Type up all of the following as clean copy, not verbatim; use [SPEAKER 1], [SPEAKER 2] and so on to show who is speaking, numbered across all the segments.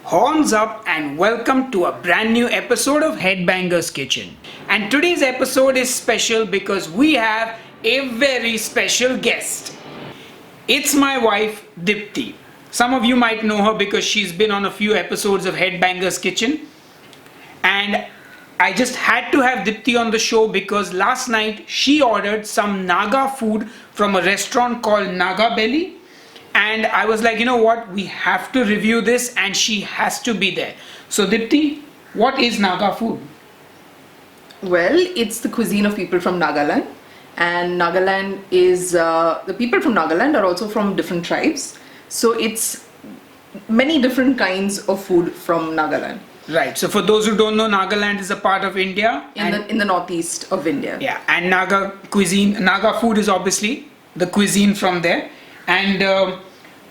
[SPEAKER 1] Horns up and welcome to a brand new episode of Headbangers Kitchen. And today's episode is special because we have a very special guest. It's my wife Dipti. Some of you might know her because she's been on a few episodes of Headbangers Kitchen. And I just had to have Dipti on the show because last night she ordered some Naga food from a restaurant called Naga Belly. And I was like, you know what, we have to review this and she has to be there. So Dipti, what is Naga food?
[SPEAKER 2] Well, it's the cuisine of people from Nagaland. And Nagaland is, the people from Nagaland are also from different tribes. So it's many different kinds of food from Nagaland.
[SPEAKER 1] Right, so for those who don't know, Nagaland is a part of India.
[SPEAKER 2] In the northeast of India.
[SPEAKER 1] Yeah, and Naga cuisine, Naga food is obviously the cuisine from there. And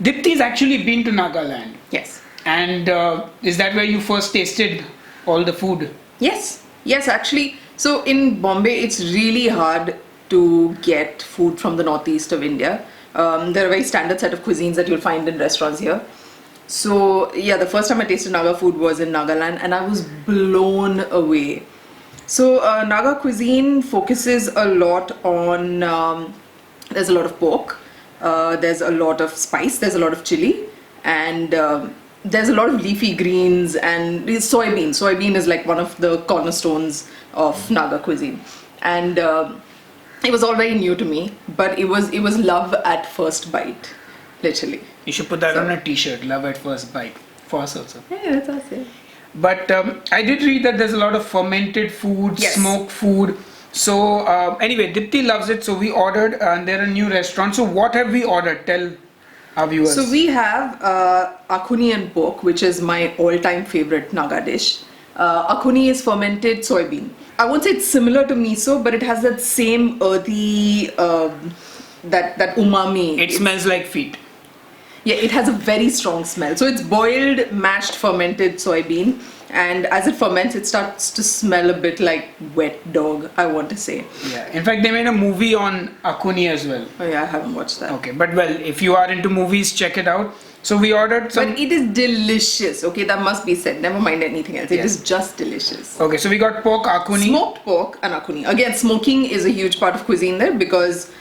[SPEAKER 1] Dipti's actually been to Nagaland.
[SPEAKER 2] Yes.
[SPEAKER 1] And is that where you first tasted all the food?
[SPEAKER 2] Yes, actually. So in Bombay, it's really hard to get food from the northeast of India. There are very standard set of cuisines that you'll find in restaurants here. So yeah, the first time I tasted Naga food was in Nagaland and I was blown away. So Naga cuisine focuses a lot on, there's a lot of pork. There's a lot of spice, there's a lot of chili, and there's a lot of leafy greens and soybean. Soybean is like one of the cornerstones of Naga cuisine. And it was all very new to me, but it was love at first bite, literally.
[SPEAKER 1] You should put that on a t-shirt, love at first bite, for us also.
[SPEAKER 2] Yeah, that's awesome.
[SPEAKER 1] But I did read that there's a lot of fermented food,
[SPEAKER 2] Yes.
[SPEAKER 1] smoked food. So anyway, Dipti loves it, so we ordered, and they're a new restaurant. So what have we ordered? Tell our viewers.
[SPEAKER 2] So we have akhuni and pork, which is my all-time favorite Naga dish. Akhuni is fermented soybean. I won't say it's similar to miso, but it has that same earthy, that umami.
[SPEAKER 1] It smells like feet.
[SPEAKER 2] Yeah, it has a very strong smell. So it's boiled, mashed, fermented soybean. And as it ferments, it starts to smell a bit like wet dog, I want to say.
[SPEAKER 1] Yeah. In fact, they made a movie on Akhuni as well.
[SPEAKER 2] Oh yeah, I haven't watched that.
[SPEAKER 1] Okay, but well, if you are into movies, check it out. So we ordered some.
[SPEAKER 2] But it is delicious. Okay, that must be said. Never mind anything else. It is just delicious.
[SPEAKER 1] Okay, so we got pork akhuni.
[SPEAKER 2] Smoked pork and akhuni. Again, smoking is a huge part of cuisine there because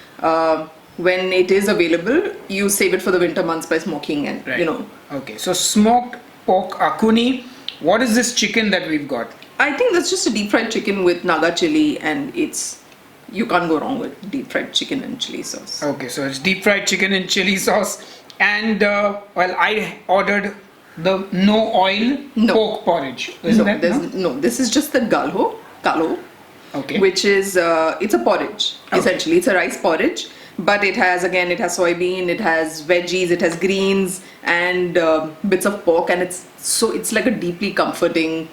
[SPEAKER 2] when it is available, you save it for the winter months by smoking and,
[SPEAKER 1] Right.
[SPEAKER 2] you know.
[SPEAKER 1] Okay, so smoked pork akhuni. What is this chicken that we've got?
[SPEAKER 2] I think that's just a deep fried chicken with Naga chili and you can't go wrong with deep fried chicken and chili sauce.
[SPEAKER 1] Okay, so it's deep fried chicken and chili sauce. And well, I ordered the no oil pork porridge. Isn't that?
[SPEAKER 2] No, this is just the kalo,
[SPEAKER 1] Okay.
[SPEAKER 2] which is, it's a porridge, essentially. It's a rice porridge, but it has soybean, it has veggies, it has greens, and bits of pork, and it's like a deeply comforting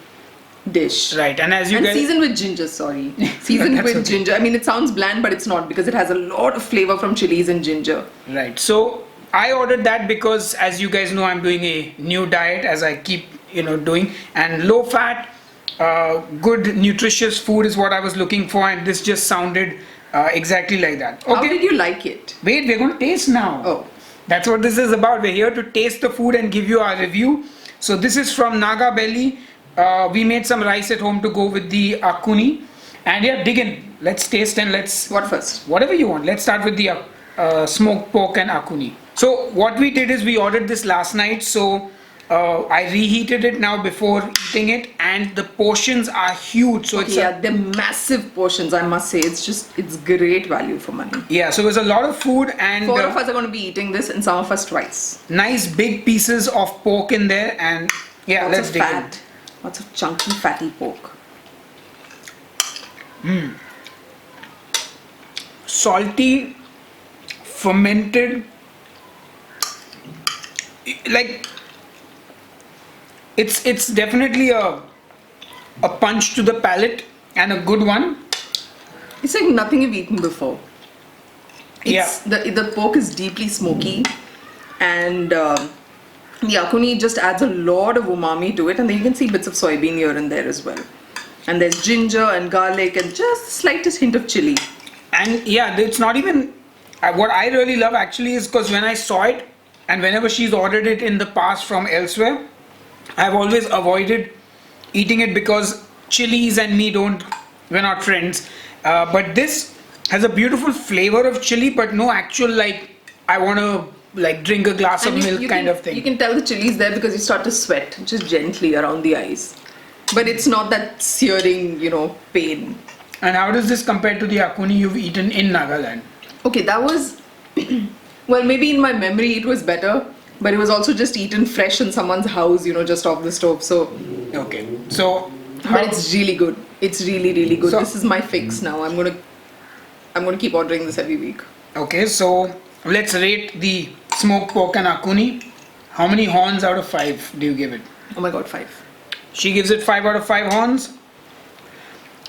[SPEAKER 2] dish.
[SPEAKER 1] Right, and as you
[SPEAKER 2] And
[SPEAKER 1] guys...
[SPEAKER 2] seasoned with ginger, sorry. Seasoned
[SPEAKER 1] That's
[SPEAKER 2] with
[SPEAKER 1] okay.
[SPEAKER 2] ginger. I mean, it sounds bland, but it's not because it has a lot of flavor from chilies and ginger.
[SPEAKER 1] Right, so I ordered that because as you guys know, I'm doing a new diet as I keep, doing, and low fat, good nutritious food is what I was looking for, and this just sounded exactly like that. Okay.
[SPEAKER 2] How did you like it?
[SPEAKER 1] Wait, we're going to taste now.
[SPEAKER 2] Oh.
[SPEAKER 1] That's what this is about. We're here to taste the food and give you our review. So this is from Naga Belly. We made some rice at home to go with the akhuni. And yeah, dig in. Let's taste and let's...
[SPEAKER 2] What first?
[SPEAKER 1] Whatever you want. Let's start with the smoked pork and akhuni. So what we did is we ordered this last night. So I reheated it now before eating it. And the portions are huge. So it's
[SPEAKER 2] Yeah, they're massive portions, I must say. It's great value for money.
[SPEAKER 1] yeah, so there's a lot of food and...
[SPEAKER 2] Four of us are going to be eating this and some of us twice.
[SPEAKER 1] nice big pieces of pork in there, and yeah,
[SPEAKER 2] Lots
[SPEAKER 1] let's
[SPEAKER 2] of
[SPEAKER 1] dig
[SPEAKER 2] fat. Lots of chunky, fatty pork.
[SPEAKER 1] in. Salty, fermented, like it's definitely a punch to the palate and a good one.
[SPEAKER 2] It's like nothing you've eaten before.
[SPEAKER 1] Yeah.
[SPEAKER 2] The pork is deeply smoky and the akhuni just adds a lot of umami to it, and then you can see bits of soybean here and there as well. And there's ginger and garlic and just the slightest hint of chili.
[SPEAKER 1] And yeah, it's not even what I really love actually is because when I saw it and whenever she's ordered it in the past from elsewhere, I've always avoided eating it because chilies and me we're not friends. But this has a beautiful flavor of chili, but no actual like, I want to like drink a glass of
[SPEAKER 2] And
[SPEAKER 1] milk kind of thing.
[SPEAKER 2] You can tell the chili's there because you start to sweat just gently around the eyes. But it's not that searing, pain.
[SPEAKER 1] And how does this compare to the akuni you've eaten in Nagaland?
[SPEAKER 2] Okay, that was, well, maybe in my memory it was better, but it was also just eaten fresh in someone's house, just off the stove. So,
[SPEAKER 1] Okay, so
[SPEAKER 2] but it's really good. It's really, really good.
[SPEAKER 1] So-
[SPEAKER 2] This is my fix now. I'm gonna keep ordering this every week.
[SPEAKER 1] okay, so let's rate the smoked pork and akuni. How many horns out of 5 do you give it?
[SPEAKER 2] Oh my god, 5.
[SPEAKER 1] She gives it 5 out of 5 horns.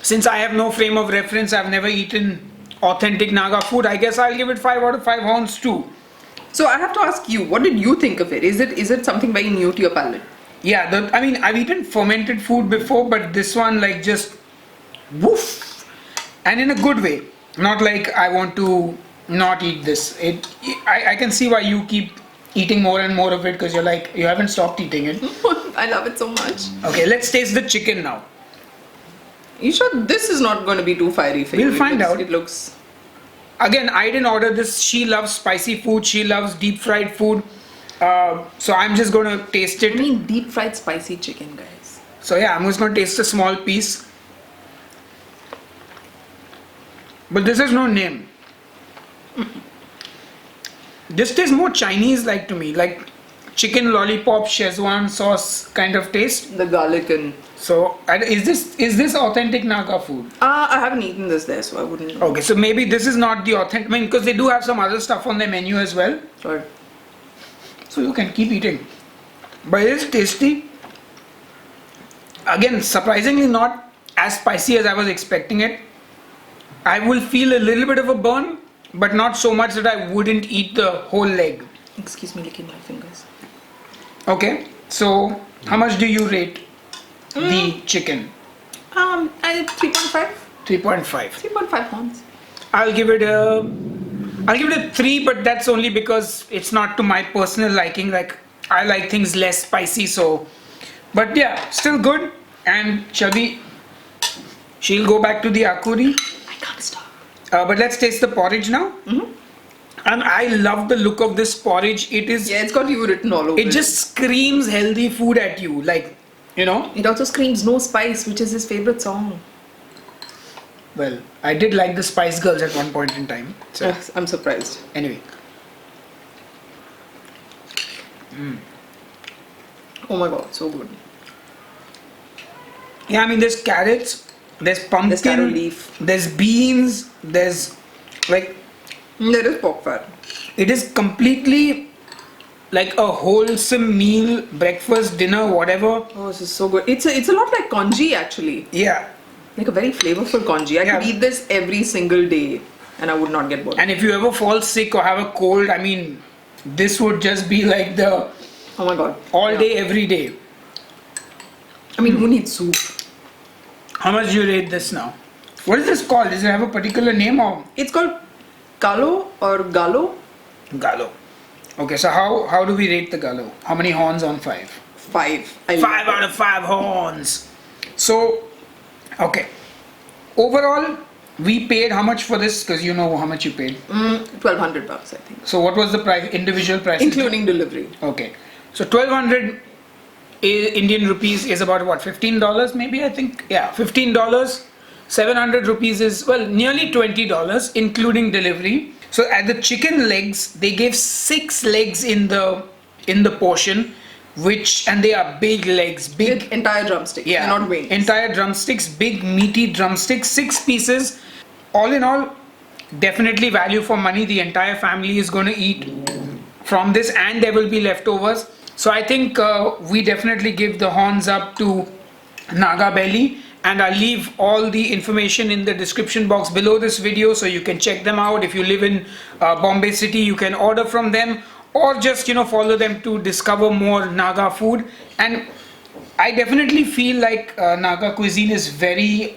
[SPEAKER 1] Since I have no frame of reference, I've never eaten authentic Naga food. I guess I'll give it 5 out of 5 horns too.
[SPEAKER 2] So I have to ask you, what did you think of it? Is it something very new to your palate?
[SPEAKER 1] Yeah, I mean, I've eaten fermented food before, but this one like just woof, and in a good way. Not like I want to not eat this. I can see why you keep eating more and more of it because you're like you haven't stopped eating it.
[SPEAKER 2] I love it so much.
[SPEAKER 1] Okay, let's taste the chicken now.
[SPEAKER 2] You sure this is not going to be too fiery for you?
[SPEAKER 1] We'll find out.
[SPEAKER 2] It looks.
[SPEAKER 1] Again, I didn't order this. She loves spicy food. She loves deep fried food. So I'm just going to taste
[SPEAKER 2] I
[SPEAKER 1] it.
[SPEAKER 2] mean, deep fried spicy chicken, guys.
[SPEAKER 1] So yeah, I'm just going to taste a small piece. But this has no name. This tastes more Chinese like to me, like chicken lollipop Szechuan sauce kind of taste.
[SPEAKER 2] The garlic and.
[SPEAKER 1] So is this authentic Naga food?
[SPEAKER 2] I haven't eaten this there, so I wouldn't know.
[SPEAKER 1] Okay, so maybe this is not the authentic. I mean, because they do have some other stuff on their menu as well.
[SPEAKER 2] Sorry.
[SPEAKER 1] So you can keep eating. But it is tasty. Again, surprisingly not as spicy as I was expecting it. I will feel a little bit of a burn, but not so much that I wouldn't eat the whole leg.
[SPEAKER 2] Excuse me, licking my fingers.
[SPEAKER 1] Okay, so how much do you rate the chicken?
[SPEAKER 2] I 3.5.
[SPEAKER 1] 3.5.
[SPEAKER 2] 3.5 horns.
[SPEAKER 1] I'll give it a 3, but that's only because it's not to my personal liking. Like I like things less spicy, so. But yeah, still good. And she'll go back to the akuri.
[SPEAKER 2] I can't stop.
[SPEAKER 1] But let's taste the porridge now. And I love the look of this porridge. It is.
[SPEAKER 2] Yeah, it's got you written all over
[SPEAKER 1] It just screams healthy food at you, like
[SPEAKER 2] It also screams no spice, which is his favorite song.
[SPEAKER 1] Well, I did like the Spice Girls at one point in time. So
[SPEAKER 2] Yes, I'm surprised.
[SPEAKER 1] anyway,
[SPEAKER 2] Oh my god, so good.
[SPEAKER 1] yeah, I mean there's carrots, there's pumpkin,
[SPEAKER 2] There's taro leaf.
[SPEAKER 1] there's beans, there's like
[SPEAKER 2] There is pork fat.
[SPEAKER 1] it is completely like a wholesome meal, breakfast, dinner, whatever.
[SPEAKER 2] Oh, this is so good. It's a lot like congee actually.
[SPEAKER 1] Yeah,
[SPEAKER 2] Like a very flavorful congee. I could
[SPEAKER 1] Yeah.
[SPEAKER 2] eat this every single day and I would not get bored.
[SPEAKER 1] and if you ever fall sick or have a cold, I mean, this would just be like the
[SPEAKER 2] Oh my god.
[SPEAKER 1] all
[SPEAKER 2] Yeah.
[SPEAKER 1] day, every day.
[SPEAKER 2] I mean, who needs soup?
[SPEAKER 1] How much do you rate this now? What is this called? Does it have a particular name or
[SPEAKER 2] It's called Kalo or Galo.
[SPEAKER 1] Gallo? Okay, so how do we rate the Gallo? How many horns on 5?
[SPEAKER 2] 5.
[SPEAKER 1] 5 out of 5 horns. So, okay. Overall, we paid how much for this? Because you know how much you paid.
[SPEAKER 2] $1,200 I think.
[SPEAKER 1] So, what was the price? Individual price?
[SPEAKER 2] Including delivery.
[SPEAKER 1] Okay. So, 1200 Indian rupees is about what? $15 maybe? I think. Yeah, $15. 700 rupees is, well, nearly $20, including delivery. So, at the chicken legs, they gave 6 legs in the portion, and they are big legs, big.
[SPEAKER 2] With entire drumsticks.
[SPEAKER 1] Yeah,
[SPEAKER 2] They're not wings.
[SPEAKER 1] entire drumsticks, big meaty drumsticks, 6 pieces. All in all, definitely value for money. The entire family is going to eat from this, and there will be leftovers. So I think we definitely give the horns up to Naga Belly, and I'll leave all the information in the description box below this video so you can check them out. If you live in Bombay City, you can order from them, or just follow them to discover more Naga food. And I definitely feel like Naga cuisine is very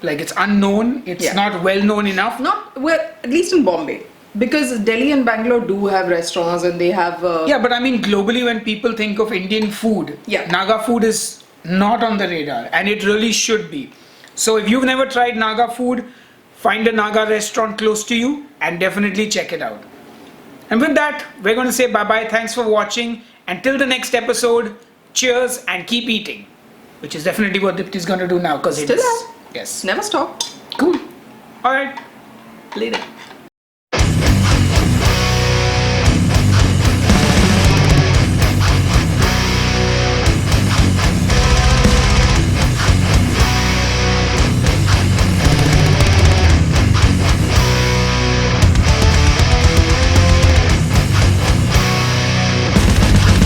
[SPEAKER 1] like it's unknown. It's
[SPEAKER 2] Yeah.
[SPEAKER 1] not well known enough.
[SPEAKER 2] Not well, at least in Bombay. because Delhi and Bangalore do have restaurants and they have.
[SPEAKER 1] Yeah, but I mean, globally, when people think of Indian food,
[SPEAKER 2] Yeah.
[SPEAKER 1] Naga food is not on the radar, and it really should be. So, if you've never tried Naga food, find a Naga restaurant close to you and definitely check it out. And with that, we're going to say bye bye. Thanks for watching. Until the next episode, cheers and keep eating, which is definitely what Dipti is going to do now because
[SPEAKER 2] Still
[SPEAKER 1] it's.
[SPEAKER 2] have.
[SPEAKER 1] Yes.
[SPEAKER 2] Never stop.
[SPEAKER 1] Cool. All right. Later.